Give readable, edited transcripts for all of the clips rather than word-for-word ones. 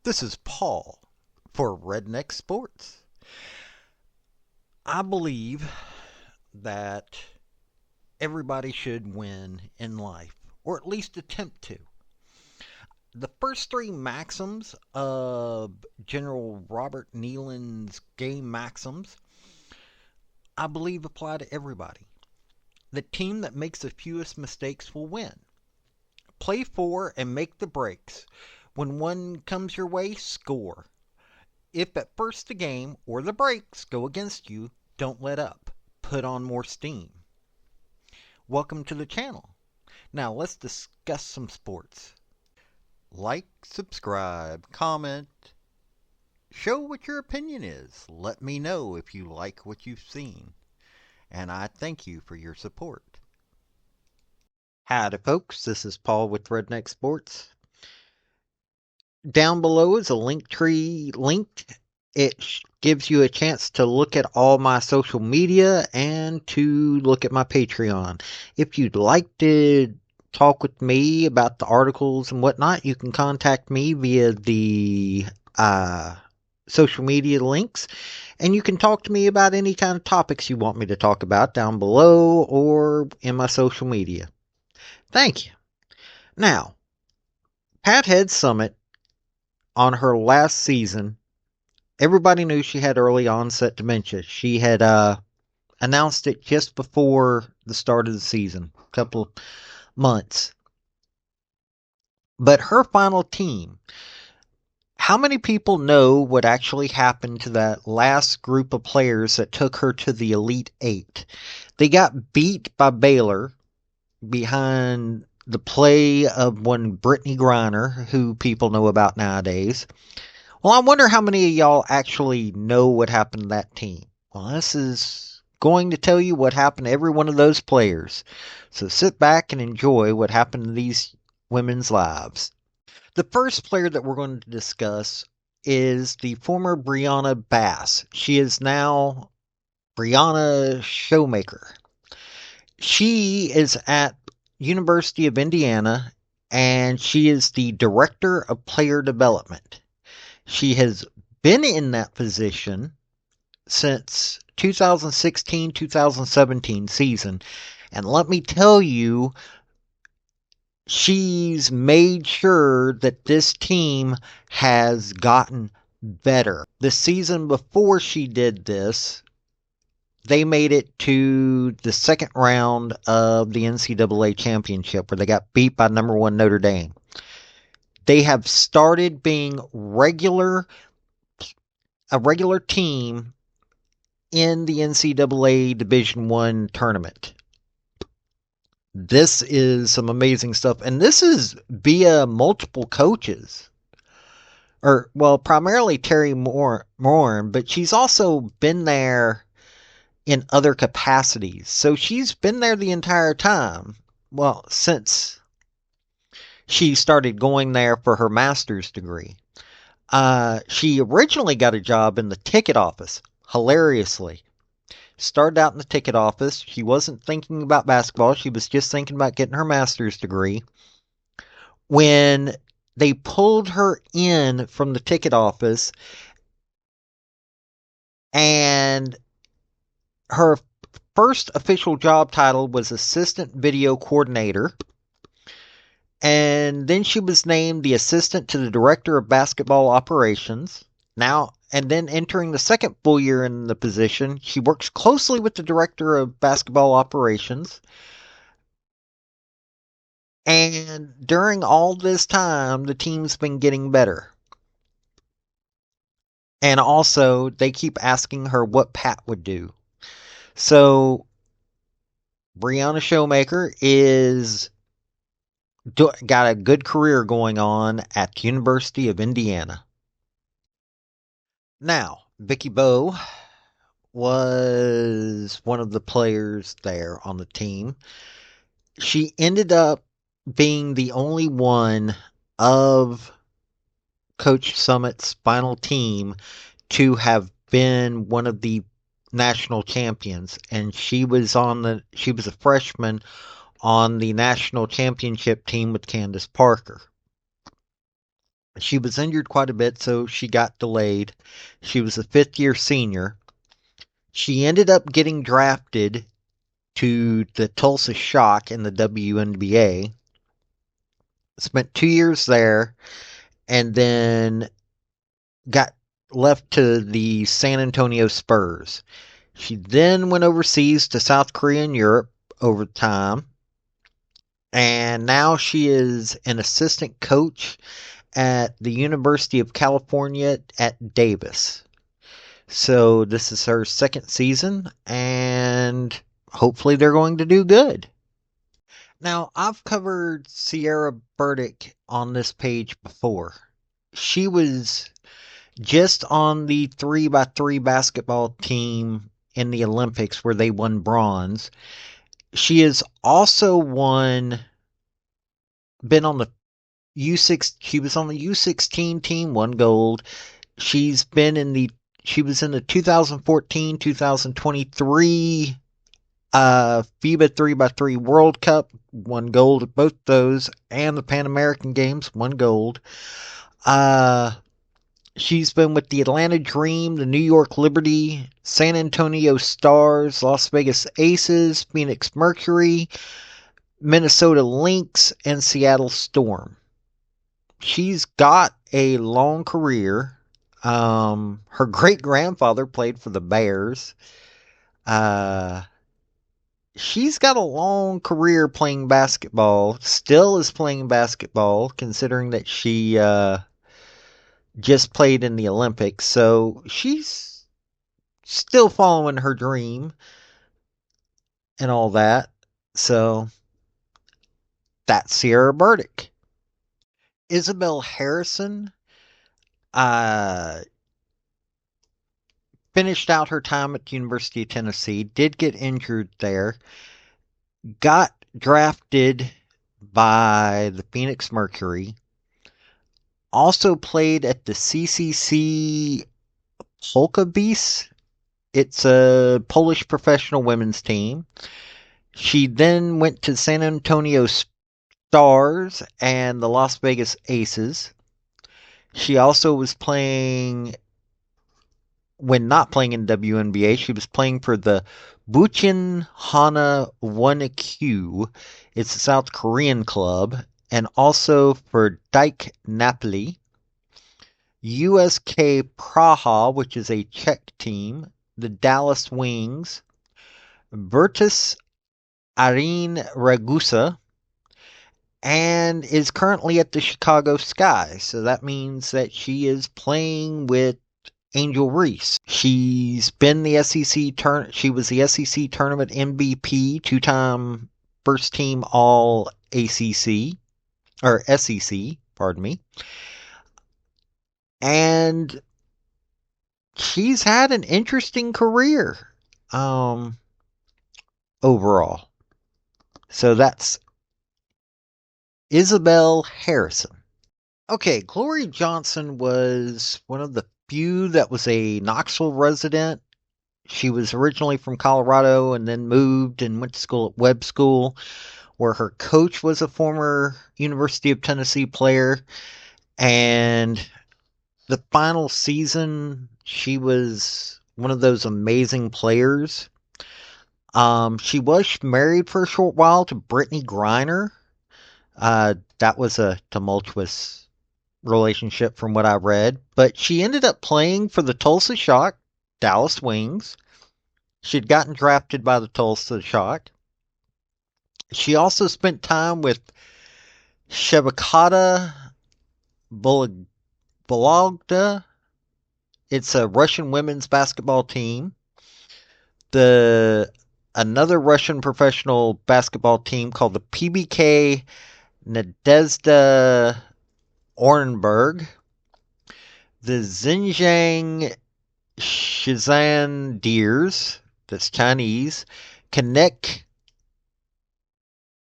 This is Paul for Redneck Sports. I believe that everybody should win in life, or at least attempt to. The first three maxims of General Robert Neyland's game maxims, I believe apply to everybody. The team that makes the fewest mistakes will win. Play for and make the breaks. When one comes your way, score. If at first the game or the breaks go against you, don't let up. Put on more steam. Welcome to the channel. Now let's discuss some sports. Like, subscribe, comment. Show what your opinion is. Let me know if you like what you've seen. And I thank you for your support. Howdy folks, this is Paul with Redneck Sports. Down below is a link tree linked. It gives you a chance to look at all my social media and to look at my Patreon. If you'd like to talk with me about the articles and whatnot, you can contact me via the social media links. And you can talk to me about any kind of topics you want me to talk about down below or in my social media. Thank you. Now, Pat Head Summitt, on her last season, everybody knew she had early onset dementia. She had announced it just before the start of the season, a couple of months. But her final team, how many people know what actually happened to that last group of players that took her to the Elite Eight? They got beat by Baylor behind the play of one Brittany Griner, who people know about nowadays. Well, I wonder how many of y'all actually know what happened to that team. Well, this is going to tell you what happened to every one of those players. So sit back and enjoy what happened to these women's lives. The first player that we're going to discuss is the former Brianna Bass. She is now Brianna Showmaker. She is at University of Indiana, and she is the Director of Player Development. She has been in that position since 2016-2017 season, and let me tell you, she's made sure that this team has gotten better. The season before she did this, they made it to the second round of the NCAA championship where they got beat by number one Notre Dame. They have started being a regular team in the NCAA Division I tournament. This is some amazing stuff, and this is via multiple coaches. Primarily Terry Morin, but she's also been there in other capacities. So she's been there the entire time. Well, since she started going there for her master's degree. She originally got a job in the ticket office, hilariously. Started out in the ticket office. She wasn't thinking about basketball. She was just thinking about getting her master's degree. When they pulled her in from the ticket office, and her first official job title was Assistant Video Coordinator. And then she was named the Assistant to the Director of Basketball Operations. And then entering the second full year in the position, she works closely with the Director of Basketball Operations. And during all this time, the team's been getting better. And also, they keep asking her what Pat would do. So, Brianna Showmaker got a good career going on at the University of Indiana. Now, Vicky Bowe was one of the players there on the team. She ended up being the only one of Coach Summitt's final team to have been one of the national champions, and she was a freshman on the national championship team with Candace Parker. She was injured quite a bit, so she got delayed. She was a fifth year senior. She ended up getting drafted to the Tulsa Shock in the WNBA. Spent 2 years there, and then got left to the San Antonio Spurs. She then went overseas to South Korea and Europe over time, and now she is an assistant coach at the University of California at Davis. So this is her second season, and hopefully they're going to do good. Now, I've covered Sierra Burdick on this page before. She was just on the 3x3 basketball team in the Olympics where they won bronze. She has also been on the U6, she was on the U16 team, won gold. She was in the 2014, 2023 FIBA 3x3 World Cup, won gold at both those, and the Pan American Games, won gold. Uh, she's been with the Atlanta Dream, the New York Liberty, San Antonio Stars, Las Vegas Aces, Phoenix Mercury, Minnesota Lynx, and Seattle Storm. She's got a long career. Her great grandfather played for the Bears. Uh, she's got a long career playing basketball. Still is playing basketball, considering that she just played in the Olympics. So she's still following her dream and all that. So that's Sierra Burdick. Isabel Harrison uh, finished out her time at the University of Tennessee, did get injured there, got drafted by the Phoenix Mercury, also played at the CCC Polkabees. It's a Polish professional women's team. She then went to San Antonio Stars and the Las Vegas Aces. She also was playing, when not playing in WNBA, she was playing for the Bucheon Hana Wonekyu. It's a South Korean club, and also for Dike Napoli, USK Praha, which is a Czech team, the Dallas Wings, Virtus Arene Ragusa, and is currently at the Chicago Sky. So that means that she is playing with Angel Reese. She's been the SEC she was the SEC tournament MVP, two-time first team all ACC or SEC, pardon me. And she's had an interesting career overall. So that's Isabel Harrison. Okay, Glory Johnson was one of the few that was a Knoxville resident. She was originally from Colorado and then moved and went to school at Webb School, where her coach was a former University of Tennessee player. And the final season, she was one of those amazing players. She was married for a short while to Brittany Griner. That was a tumultuous relationship from what I read, but she ended up playing for the Tulsa Shock, Dallas Wings. She'd gotten drafted by the Tulsa Shock. She also spent time with Shevakata Vologda. It's a Russian women's basketball team. Another Russian professional basketball team called the PBK Nadezhda Orenburg. The Xinjiang Shizan Deers, that's Chinese. Connect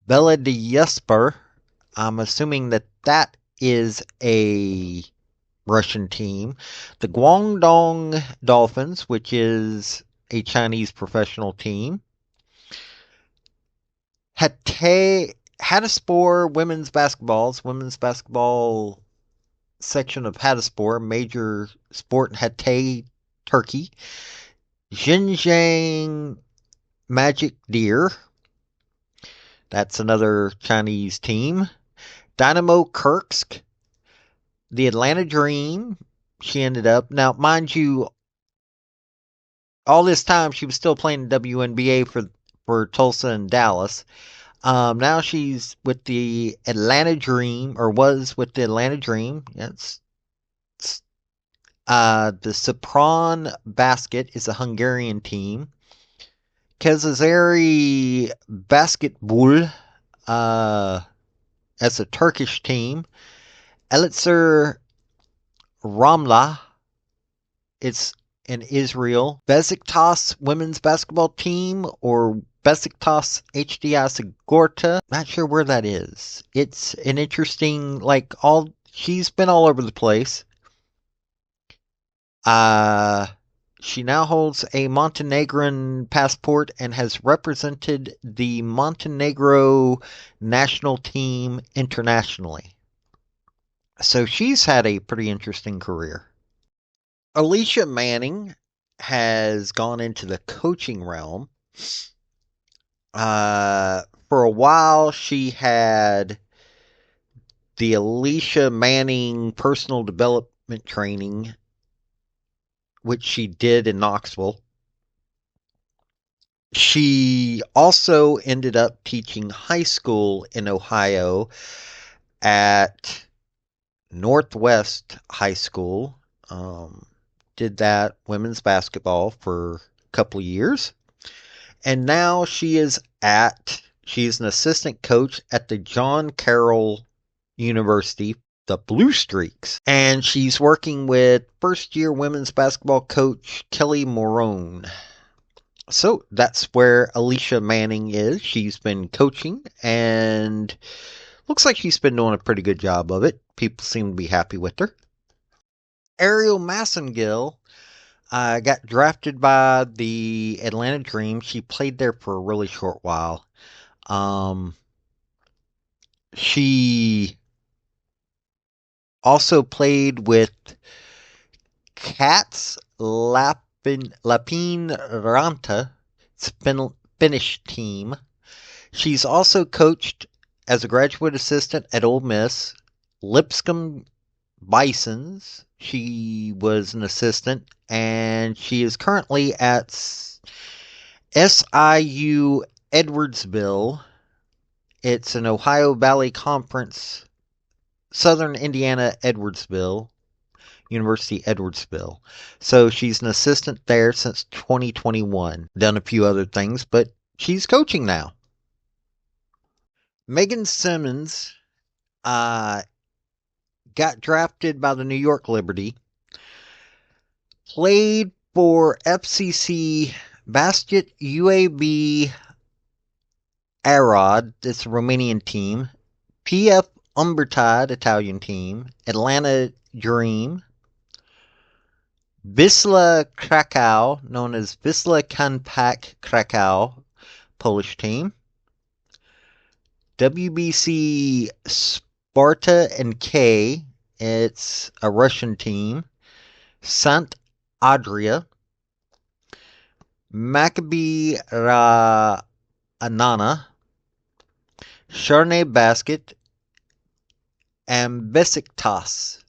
Belediyevspor. I'm assuming that is a Russian team. The Guangdong Dolphins, which is a Chinese professional team. Hataspor women's basketball section of Hadaspor, major sport in Hatay, Turkey. Xinjiang Magic Deer, that's another Chinese team. Dynamo Kirsk, the Atlanta Dream, she ended up. Now, mind you, all this time she was still playing WNBA for Tulsa and Dallas. Now she's with the Atlanta Dream, or was with the Atlanta Dream. The Sopron Basket is a Hungarian team. Kezazeri Basketball, as a Turkish team. Elitser Ramla, it's in Israel. Besiktas women's basketball team, or Besiktas HDI Sigorta. Not sure where that is. It's an interesting, she's been all over the place. She now holds a Montenegrin passport and has represented the Montenegro national team internationally. So she's had a pretty interesting career. Alicia Manning has gone into the coaching realm. For a while, she had the Alicia Manning personal development training, which she did in Knoxville. She also ended up teaching high school in Ohio at Northwest High School. Did that women's basketball for a couple of years. And now she's an assistant coach at the John Carroll University, the Blue Streaks. And she's working with first year women's basketball coach Kelly Morone. So that's where Alicia Manning is. She's been coaching and looks like she's been doing a pretty good job of it. People seem to be happy with her. Ariel Massengill got drafted by the Atlanta Dream. She played there for a really short while. She also played with Cats Lapin Ranta, Finnish team. She's also coached as a graduate assistant at Ole Miss, Lipscomb Bisons. She was an assistant, and she is currently at SIU Edwardsville. It's an Ohio Valley Conference, Southern Indiana Edwardsville, University Edwardsville. So she's an assistant there since 2021. Done a few other things, but she's coaching now. Megan Simmons got drafted by the New York Liberty. Played for FCC Basket UAB Arad, it's a Romanian team. PF Umbertide, Italian team. Atlanta Dream. Wisla Krakow, known as Wisla Kanpak Krakow, Polish team. WBC Sparta and K, it's a Russian team. Sant Adria. Maccabi Anana. Charnay Basket. And Besiktas,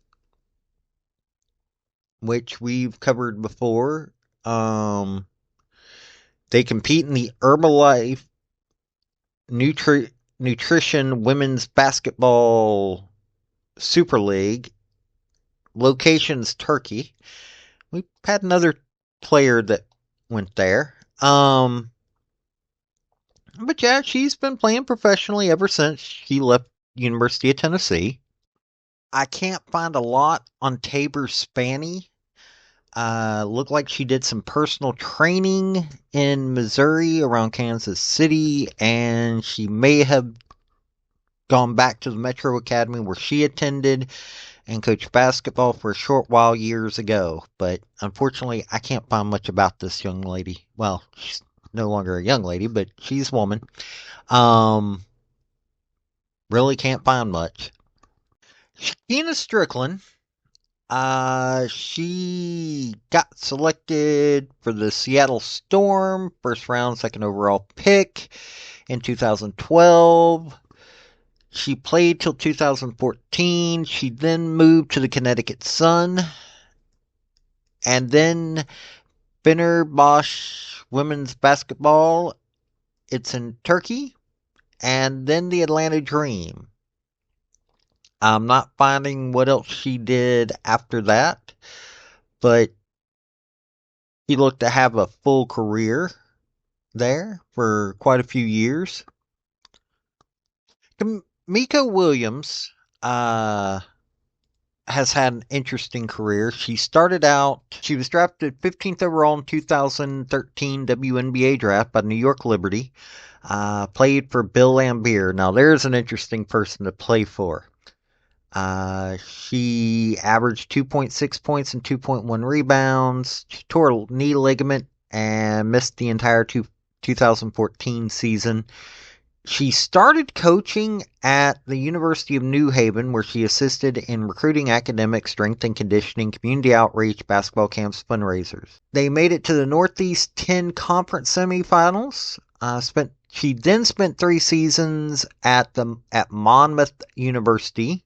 which we've covered before. They compete in the Herbalife Nutrition Women's Basketball Super League. Location's Turkey. We've had another player that went there. But yeah, she's been playing professionally ever since she left University of Tennessee. I can't find a lot on Tabor Spanny. Looked like she did some personal training in Missouri around Kansas City, and she may have gone back to the Metro Academy where she attended and coached basketball for a short while years ago. But unfortunately, I can't find much about this young lady. Well, she's no longer a young lady, but she's a woman. Really can't find much. Sheena Strickland She got selected for the Seattle Storm, first round, second overall pick in 2012. She played till 2014. She then moved to the Connecticut Sun, and then Fenerbahce women's basketball. It's in Turkey, and then the Atlanta Dream. I'm not finding what else she did after that, but she looked to have a full career there for quite a few years. Mika Williams uh, has had an interesting career. She started out, she was drafted 15th overall in 2013 WNBA draft by New York Liberty. Played for Bill Laimbeer. Now, there's an interesting person to play for. She averaged 2.6 points and 2.1 rebounds. She tore a knee ligament and missed the entire 2014 season. She started coaching at the University of New Haven, where she assisted in recruiting, academic, strength and conditioning, community outreach, basketball camps, fundraisers. They made it to the Northeast 10 Conference semifinals. She then spent 3 seasons at Monmouth University.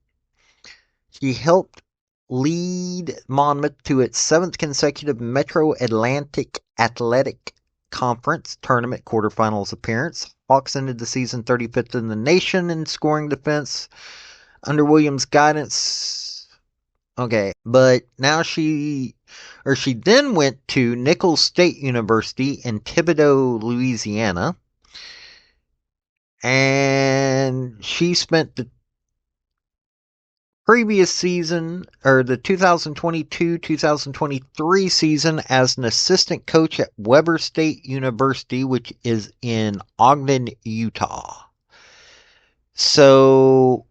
She helped lead Monmouth to its 7th consecutive Metro Atlantic Athletic Conference tournament quarterfinals appearance. Hawks ended the season 35th in the nation in scoring defense under Williams' guidance. Okay, but now she then went to Nicholls State University in Thibodaux, Louisiana, and she spent the previous season, or the 2022-2023 season, as an assistant coach at Weber State University, which is in Ogden, Utah. So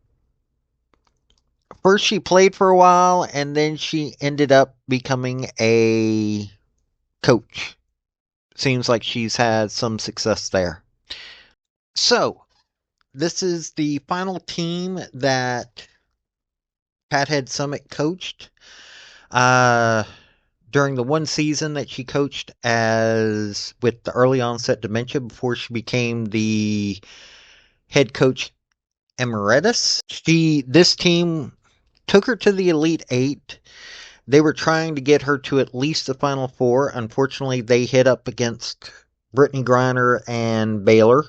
first she played for a while, and then she ended up becoming a coach. Seems like she's had some success there. So this is the final team that Pat Head Summitt coached. During the one season that she coached as with the early onset dementia before she became the head coach emeritus. This team took her to the Elite Eight. They were trying to get her to at least the Final Four. Unfortunately, they hit up against Brittany Griner and Baylor.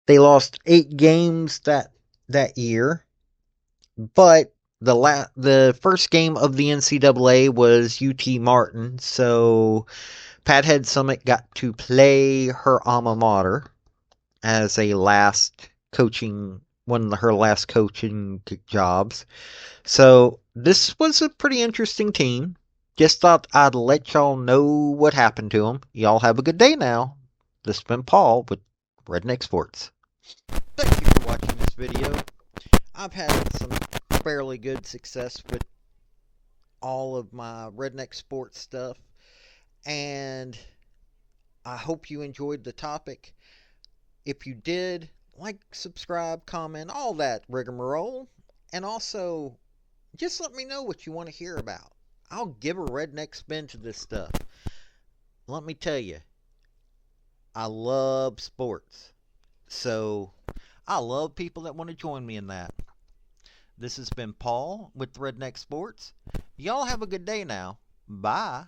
They lost 8 games that year, but the first game of the NCAA was UT Martin, so Pat Head Summitt got to play her alma mater as one of her last coaching jobs. So this was a pretty interesting team. Just thought I'd let y'all know what happened to them. Y'all have a good day now. This has been Paul with Redneck Sports. Thank you for watching this video. I've had some fairly good success with all of my redneck sports stuff, and I hope you enjoyed the topic. If you did, like, subscribe, comment, all that rigmarole, and also just let me know what you want to hear about. I'll give a redneck spin to this stuff. Let me tell you, I love sports, so I love people that want to join me in that. This has been Paul with Redneck Sports. Y'all have a good day now. Bye.